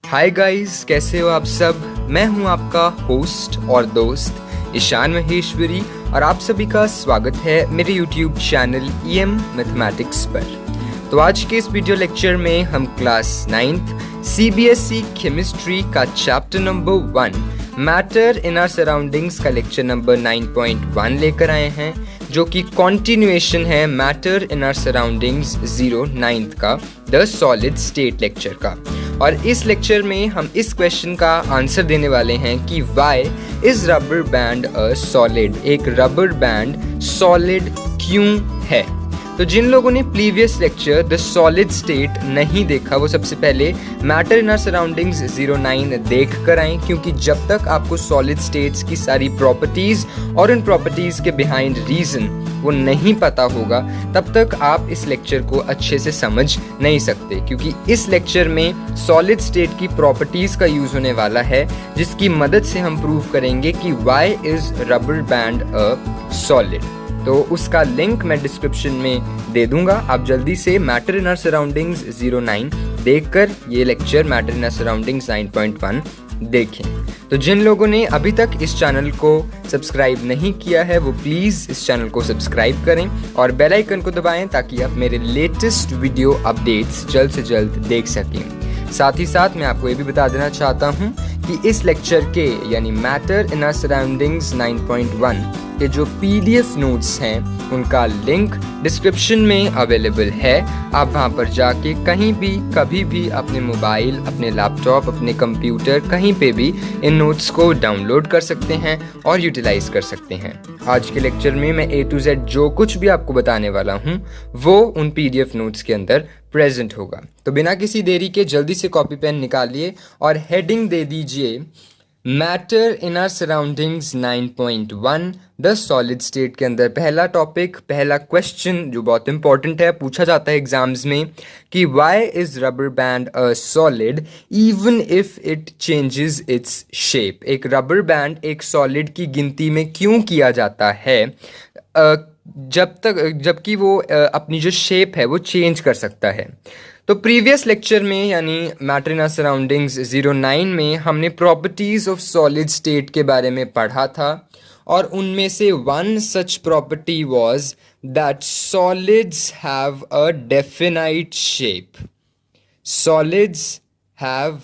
Hi guys, कैसे हो आप सब। मैं हूं आपका होस्ट और दोस्त ईशान महेश्वरी और आप सभी का स्वागत है मेरे यूट्यूब चैनल EM मैथमेटिक्स पर। तो आज के इस वीडियो लेक्चर में हम क्लास 9th CBSE केमिस्ट्री का chapter number 1 matter in our surroundings का लेक्चर नंबर 9.1 लेकर आए हैं, जो कि कॉन्टिन्यूएशन है matter in our surroundings 09th का द सॉलिड स्टेट लेक्चर का। और इस लेक्चर में हम इस क्वेश्चन का आंसर देने वाले हैं कि why is rubber band a solid, एक रबर बैंड सॉलिड क्यों है। तो जिन लोगों ने previous lecture the solid state नहीं देखा, वो सबसे पहले मैटर इन आवर सराउंडिंग्स 09 देख कर आए, क्योंकि जब तक आपको सॉलिड स्टेट्स की सारी प्रॉपर्टीज और उन प्रॉपर्टीज के बिहाइंड रीजन वो नहीं पता होगा, तब तक आप इस लेक्चर को अच्छे से समझ नहीं सकते। क्योंकि इस लेक्चर में सॉलिड स्टेट की प्रॉपर्टीज का यूज होने वाला है, जिसकी मदद से हम प्रूव करेंगे कि why is rubber band a solid. तो उसका लिंक मैं डिस्क्रिप्शन में दे दूंगा। आप जल्दी से मैटर इन आवर सराउंडिंग्स 09 देखकर ये lecture matter in our surroundings 9.1 देखें। तो जिन लोगों ने अभी तक इस चैनल को सब्सक्राइब नहीं किया है, वो प्लीज़ इस चैनल को सब्सक्राइब करें और बेल आइकन को दबाएं, ताकि आप मेरे लेटेस्ट वीडियो अपडेट्स जल्द से जल्द देख सकें। साथ ही साथ मैं आपको ये भी बता देना चाहता हूँ कि इस लेक्चर के यानी मैटर इन आवर सराउंडिंग्स 9.1 के जो PDF नोट्स हैं, उनका लिंक डिस्क्रिप्शन में अवेलेबल है। आप वहाँ पर जाके कहीं भी कभी भी अपने मोबाइल, अपने लैपटॉप, अपने कंप्यूटर, कहीं पे भी इन नोट्स को डाउनलोड कर सकते हैं और यूटिलाइज कर सकते हैं। आज के लेक्चर में मैं A to Z जो कुछ भी आपको बताने वाला हूँ, वो उन PDF नोट्स के अंदर प्रेजेंट होगा। तो बिना किसी देरी के जल्दी से कॉपी पेन निकालिए और हेडिंग दे दीजिए matter in our surroundings 9.1 the solid state के अंदर पहला टॉपिक, पहला क्वेश्चन जो बहुत इंपॉर्टेंट है, पूछा जाता है एग्जाम्स में कि why is rubber band a solid even if it changes its shape. एक रबर बैंड एक सॉलिड की गिनती में क्यों किया जाता है जबकि वो अपनी जो शेप है वो चेंज कर सकता है। तो प्रीवियस लेक्चर में यानी मैटर इन आवर सराउंडिंग्स 09 में हमने प्रॉपर्टीज ऑफ सॉलिड स्टेट के बारे में पढ़ा था, और उनमें से one such property was that solids have a definite shape. Solids have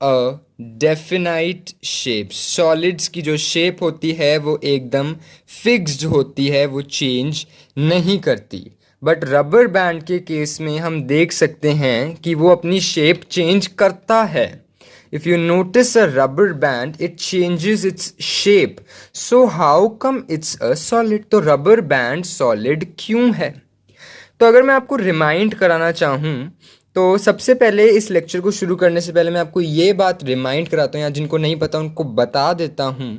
a definite shape. Solids की जो शेप होती है वो एकदम फिक्स्ड होती है, वो चेंज नहीं करती। बट रबर बैंड के केस में हम देख सकते हैं कि वो अपनी शेप चेंज करता है। If you notice a rubber band, it changes its shape. So how come it's a solid. तो रबर बैंड सॉलिड क्यों है? तो अगर मैं आपको रिमाइंड कराना चाहूँ, तो सबसे पहले इस लेक्चर को शुरू करने से पहले मैं आपको ये बात रिमाइंड कराता हूँ, या जिनको नहीं पता उनको बता देता हूँ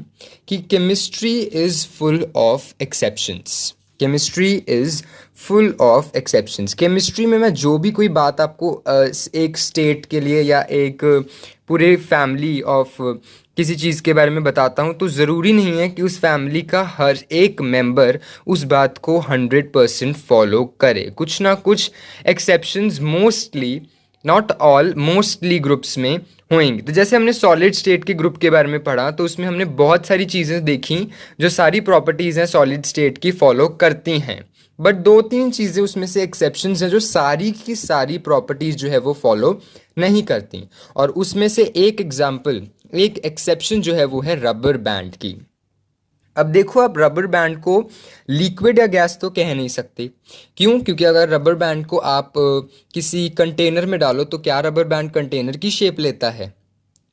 कि chemistry is full of exceptions. Chemistry is full of exceptions. Chemistry में मैं जो भी कोई बात आपको एक स्टेट के लिए या एक पूरे फैमिली ऑफ किसी चीज़ के बारे में बताता हूँ, तो ज़रूरी नहीं है कि उस फैमिली का हर एक मेंबर उस बात को 100% फॉलो करे। कुछ ना कुछ exceptions mostly, not all, mostly groups में होंगे। तो जैसे हमने सॉलिड स्टेट के ग्रुप के बारे में पढ़ा, तो उसमें हमने बहुत सारी चीज़ें देखी जो सारी प्रॉपर्टीज़ हैं सॉलिड स्टेट की फॉलो करती हैं। बट 2-3 चीज़ें उसमें से एक्सेप्शंस हैं जो सारी की सारी प्रॉपर्टीज़ जो है वो फॉलो नहीं करती। और उसमें से एक एग्जाम्पल, एक एक्सेप्शन जो है वो है रबर बैंड की। अब देखो, आप रबर बैंड को लिक्विड या गैस तो कह नहीं सकते। क्यों? क्योंकि अगर रबर बैंड को आप किसी कंटेनर में डालो, तो क्या रबर बैंड कंटेनर की शेप लेता है?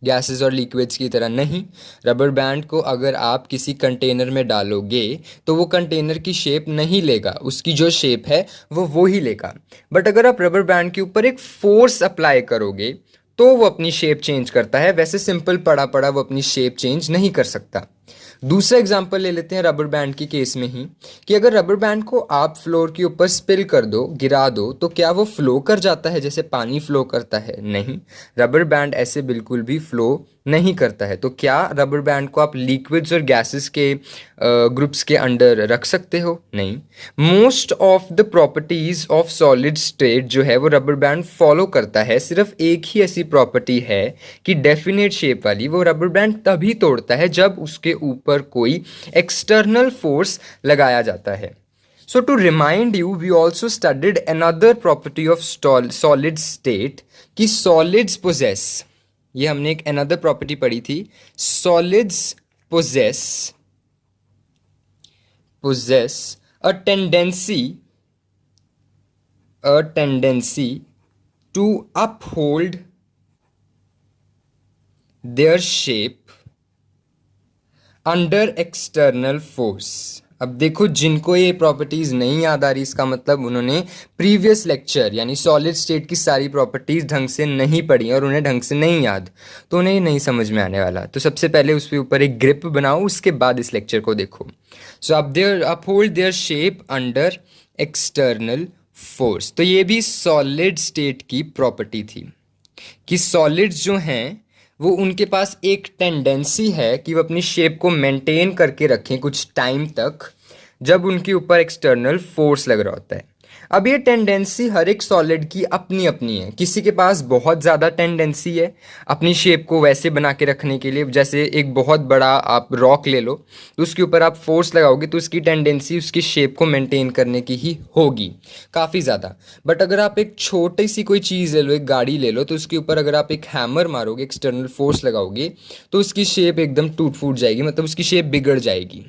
गैसेस और लिक्विड्स की तरह नहीं। रबर बैंड को अगर आप किसी कंटेनर में डालोगे तो वो कंटेनर की शेप नहीं लेगा, उसकी जो शेप है वो ही लेगा। बट अगर आप रबर बैंड के ऊपर एक फोर्स अप्लाई करोगे तो वो अपनी शेप चेंज करता है। वैसे सिंपल पड़ा वो अपनी शेप चेंज नहीं कर सकता। दूसरा एग्जांपल ले लेते हैं रबर बैंड के केस में ही, कि अगर रबर बैंड को आप फ्लोर के ऊपर स्पिल कर दो, गिरा दो, तो क्या वो फ्लो कर जाता है जैसे पानी फ्लो करता है? नहीं, रबर बैंड ऐसे बिल्कुल भी फ्लो नहीं करता है। तो क्या रबर बैंड को आप लिक्विड्स और गैसेस के ग्रुप्स के अंडर रख सकते हो? नहीं। Most of the properties of solid state जो है वो रबर बैंड फॉलो करता है। सिर्फ एक ही ऐसी प्रॉपर्टी है कि डेफिनेट शेप वाली, वो रबर बैंड तभी तोड़ता है जब उसके ऊपर कोई एक्सटर्नल फोर्स लगाया जाता है। So to remind you, we also studied another property of solid state कि solids possess, ये हमने एक another property पढ़ी थी, solids possess a tendency to uphold their shape under external force। अब देखो, जिनको ये प्रॉपर्टीज नहीं याद आ रही, इसका मतलब उन्होंने प्रीवियस लेक्चर यानी सॉलिड स्टेट की सारी प्रॉपर्टीज ढंग से नहीं पढ़ी और उन्हें ढंग से नहीं याद, तो उन्हें नहीं समझ में आने वाला। तो सबसे पहले उसके ऊपर एक ग्रिप बनाओ, उसके बाद इस लेक्चर को देखो। सो अब they uphold their shape under external force, तो ये भी सॉलिड स्टेट की प्रॉपर्टी थी कि सॉलिड्स जो हैं वो उनके पास एक टेंडेंसी है कि वो अपनी शेप को मेंटेन करके रखें कुछ टाइम तक, जब उनके ऊपर एक्सटर्नल फोर्स लग रहा होता है। अब ये टेंडेंसी हर एक सॉलिड की अपनी अपनी है। किसी के पास बहुत ज़्यादा टेंडेंसी है अपनी शेप को वैसे बना के रखने के लिए, जैसे एक बहुत बड़ा आप रॉक ले लो, तो उसके ऊपर आप फोर्स लगाओगे तो उसकी टेंडेंसी उसकी शेप को मेंटेन करने की ही होगी काफ़ी ज़्यादा। बट अगर आप एक छोटी सी कोई चीज़ ले लो, एक गाड़ी ले लो, तो उसके ऊपर अगर आप एक हैमर मारोगे, एक्सटर्नल फोर्स लगाओगे, तो उसकी शेप एकदम टूट फूट जाएगी, मतलब उसकी शेप बिगड़ जाएगी।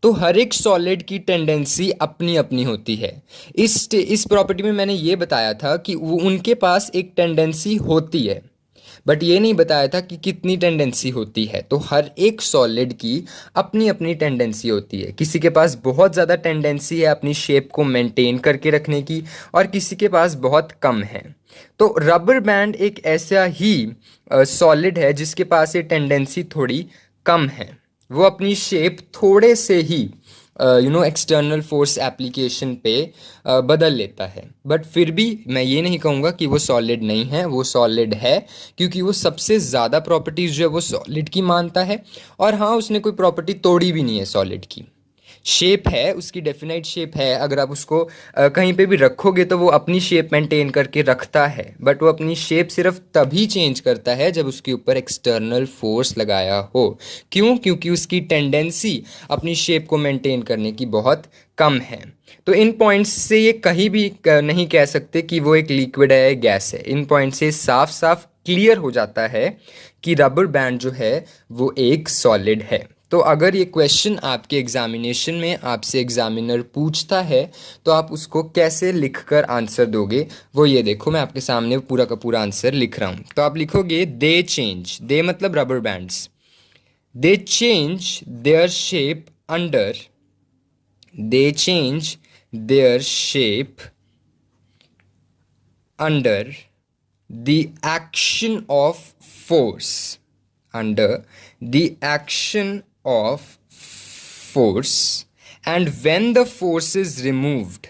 तो हर एक सॉलिड की टेंडेंसी अपनी अपनी होती है। इस प्रॉपर्टी में मैंने ये बताया था कि वो उनके पास एक टेंडेंसी होती है, बट ये नहीं बताया था कि कितनी टेंडेंसी होती है। तो हर एक सॉलिड की अपनी अपनी टेंडेंसी होती है। किसी के पास बहुत ज़्यादा टेंडेंसी है अपनी शेप को मेंटेन करके रखने की, और किसी के पास बहुत कम है। तो रबर बैंड एक ऐसा ही सॉलिड है जिसके पास ये टेंडेंसी थोड़ी कम है। वो अपनी शेप थोड़े से ही एक्सटर्नल फोर्स एप्लीकेशन पे बदल लेता है, बट फिर भी मैं ये नहीं कहूँगा कि वो सॉलिड नहीं है, वो सॉलिड है, क्योंकि वो सबसे ज़्यादा प्रॉपर्टीज़ जो है वो सॉलिड की मानता है। और हाँ, उसने कोई प्रॉपर्टी तोड़ी भी नहीं है सॉलिड की। शेप है उसकी, डेफिनेट शेप है, अगर आप उसको कहीं पे भी रखोगे तो वो अपनी शेप मेंटेन करके रखता है, बट वो अपनी शेप सिर्फ तभी चेंज करता है जब उसके ऊपर एक्सटर्नल फोर्स लगाया हो। क्यों? क्योंकि उसकी टेंडेंसी अपनी शेप को मेंटेन करने की बहुत कम है। तो इन पॉइंट्स से ये कहीं भी नहीं कह सकते कि वो एक लिक्विड है या गैस है। इन पॉइंट से साफ साफ क्लियर हो जाता है कि रबर बैंड जो है वो एक सॉलिड है। तो अगर ये क्वेश्चन आपके एग्जामिनेशन में आपसे एग्जामिनर पूछता है तो आप उसको कैसे लिखकर आंसर दोगे, वो ये देखो, मैं आपके सामने पूरा का पूरा आंसर लिख रहा हूँ। तो आप लिखोगे दे चेंज, दे मतलब rubber bands, they change their shape under, they change their shape under the action of force, under the action of force, and when the force is removed,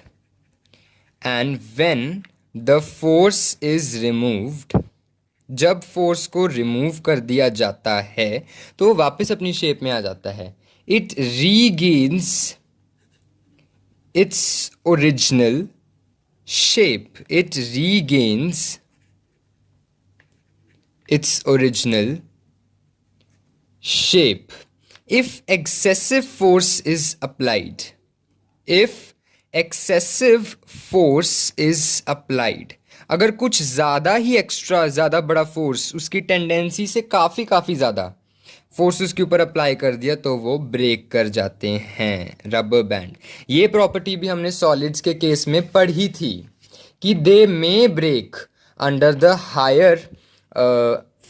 and when the force is removed, जब force को remove कर दिया जाता है तो वापस अपनी shape में आ जाता है। It regains its original shape, it regains its original shape if excessive force is applied, if excessive force is applied, अगर कुछ ज़्यादा ही एक्स्ट्रा ज़्यादा बड़ा फोर्स, उसकी टेंडेंसी से काफ़ी ज़्यादा फोर्स उसके ऊपर अप्लाई कर दिया तो वो ब्रेक कर जाते हैं रबर बैंड। ये प्रॉपर्टी भी हमने सॉलिड्स के केस में पढ़ी थी कि they may break under the higher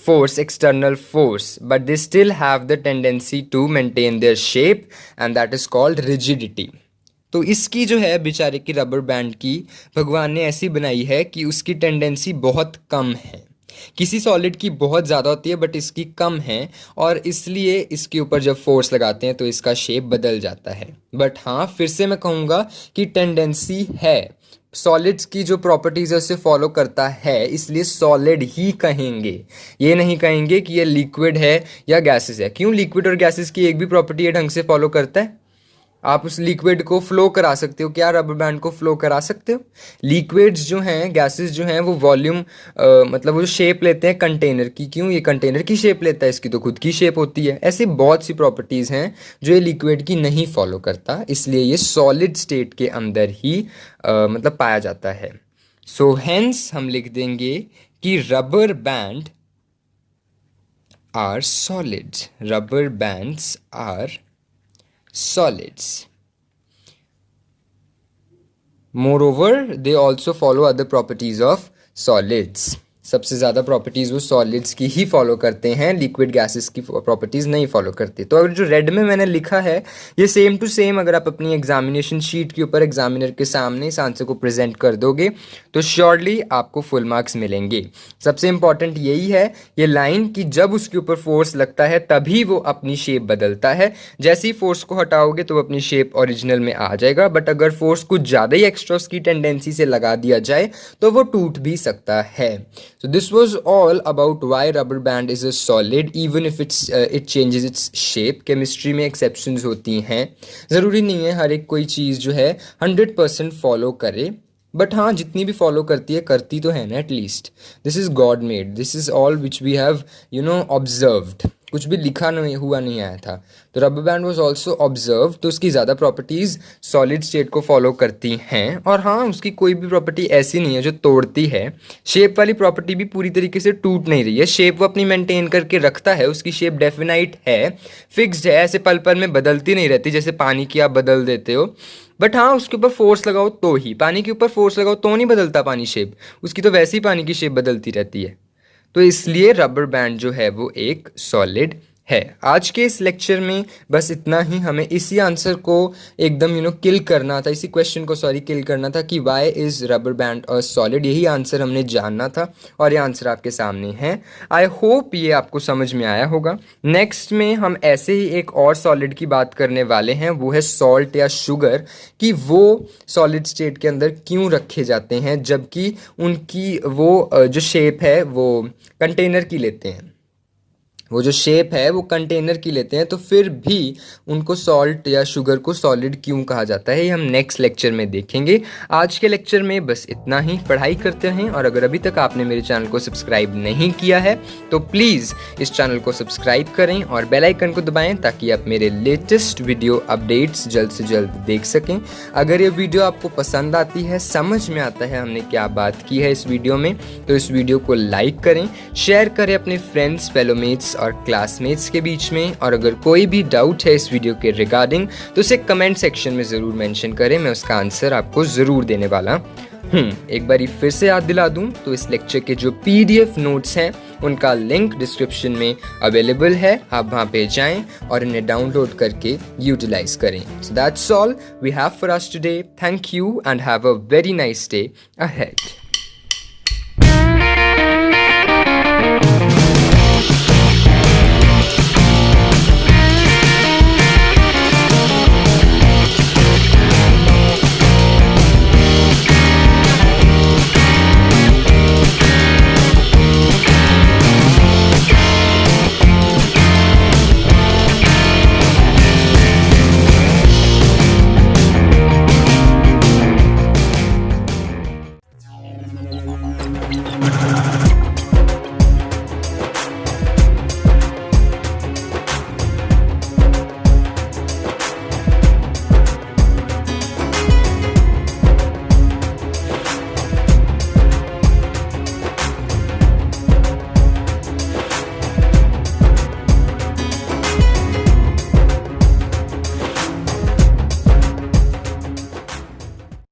force, external force, but they still have the tendency to maintain their shape, and that is called rigidity. तो इसकी जो है बेचारे की रबर बैंड की भगवान ने ऐसी बनाई है कि उसकी टेंडेंसी बहुत कम है। किसी सॉलिड की बहुत ज़्यादा होती है बट इसकी कम है, और इसलिए इसके ऊपर जब फोर्स लगाते हैं तो इसका शेप बदल जाता है। बट हाँ, फिर से मैं कहूँगा कि टेंडेंसी है, सॉलिड्स की जो प्रॉपर्टीज है उससे फॉलो करता है, इसलिए सॉलिड ही कहेंगे। ये नहीं कहेंगे कि ये लिक्विड है या गैसेस है। क्यों? लिक्विड और गैसेस की एक भी प्रॉपर्टी है ढंग से फॉलो करता है। आप उस लिक्विड को फ्लो करा सकते हो, क्या रबर बैंड को फ्लो करा सकते हो? लिक्विड्स जो हैं, गैसेस जो हैं, वो वॉल्यूम मतलब वो शेप लेते हैं कंटेनर की। क्यों? ये कंटेनर की शेप लेता है, इसकी तो खुद की शेप होती है। ऐसी बहुत सी प्रॉपर्टीज़ हैं जो ये लिक्विड की नहीं फॉलो करता, इसलिए ये सॉलिड स्टेट के अंदर ही मतलब पाया जाता है। सो हेंस हम लिख देंगे कि rubber band are solids, rubber bands are solids. Moreover, they also follow other properties of solids. सबसे ज़्यादा प्रॉपर्टीज़ वो सॉलिड्स की ही फॉलो करते हैं, लिक्विड गैसेस की प्रॉपर्टीज़ नहीं फॉलो करते। तो अगर जो रेड में मैंने लिखा है ये सेम टू सेम अगर आप अपनी एग्जामिनेशन शीट के ऊपर एग्जामिनर के सामने इस आंसर को प्रेजेंट कर दोगे तो श्योरली आपको फुल मार्क्स मिलेंगे। सबसे इंपॉर्टेंट यही है ये लाइन कि जब उसके ऊपर फोर्स लगता है तभी वो अपनी शेप बदलता है। जैसे ही फोर्स को हटाओगे तो वो अपनी शेप ओरिजिनल में आ जाएगा, बट अगर फोर्स कुछ ज़्यादा ही एक्स्ट्रा उसकी टेंडेंसी से लगा दिया जाए तो वो टूट भी सकता है। So this was all about why rubber band is a solid even if it changes its shape. Chemistry में एक्सेप्शंस होती हैं, ज़रूरी नहीं है हर एक कोई चीज़ जो है 100% फॉलो करे, बट हाँ जितनी भी फॉलो करती है करती तो है ना at least. This is God made, this is all which we have observed, कुछ भी लिखा नहीं हुआ नहीं आया था। तो rubber band was also observe, तो उसकी ज़्यादा प्रॉपर्टीज़ सॉलिड स्टेट को फॉलो करती हैं, और हाँ उसकी कोई भी प्रॉपर्टी ऐसी नहीं है जो तोड़ती है। शेप वाली प्रॉपर्टी भी पूरी तरीके से टूट नहीं रही है, शेप वो अपनी मेंटेन करके रखता है, उसकी शेप डेफिनाइट है, फिक्स्ड है, ऐसे पल पल में बदलती नहीं रहती जैसे पानी की आप बदल देते हो। बट हाँ उसके ऊपर फोर्स लगाओ तो ही, पानी के ऊपर फोर्स लगाओ तो नहीं बदलता पानी शेप, उसकी तो वैसे ही पानी की शेप बदलती रहती है। तो इसलिए रबर बैंड जो है वो एक सॉलिड है। आज के इस लेक्चर में बस इतना ही, हमें इसी आंसर को एकदम किल करना था, इसी क्वेश्चन को किल करना था कि why is rubber band a solid, यही आंसर हमने जानना था और ये आंसर आपके सामने है। आई होप ये आपको समझ में आया होगा। नेक्स्ट में हम ऐसे ही एक और सॉलिड की बात करने वाले हैं, वो है सॉल्ट या शुगर, कि वो सॉलिड स्टेट के अंदर क्यों रखे जाते हैं जबकि उनकी वो जो शेप है वो कंटेनर की लेते हैं, वो जो शेप है वो कंटेनर की लेते हैं, तो फिर भी उनको सॉल्ट या शुगर को सॉलिड क्यों कहा जाता है ये हम नेक्स्ट लेक्चर में देखेंगे। आज के लेक्चर में बस इतना ही, पढ़ाई करते रहें, और अगर अभी तक आपने मेरे चैनल को सब्सक्राइब नहीं किया है तो प्लीज़ इस चैनल को सब्सक्राइब करें और बेल आइकन को दबाएं ताकि आप मेरे लेटेस्ट वीडियो अपडेट्स जल्द से जल्द देख सकें। अगर ये वीडियो आपको पसंद आती है, समझ में आता है हमने क्या बात की है इस वीडियो में, तो इस वीडियो को लाइक करें, शेयर करें अपने फ्रेंड्स, फेलोमेट्स और क्लासमेट्स के बीच में, और अगर कोई भी डाउट है इस वीडियो के रिगार्डिंग तो उसे कमेंट सेक्शन में ज़रूर मेंशन करें, मैं उसका आंसर आपको ज़रूर देने वाला हूँ। एक बारी फिर से याद दिला दूँ तो इस लेक्चर के जो PDF नोट्स हैं उनका लिंक डिस्क्रिप्शन में अवेलेबल है, आप वहाँ पे जाएं और इन्हें डाउनलोड करके यूटिलाइज करें। So that's all we have for us today. Thank you and have a very nice day ahead.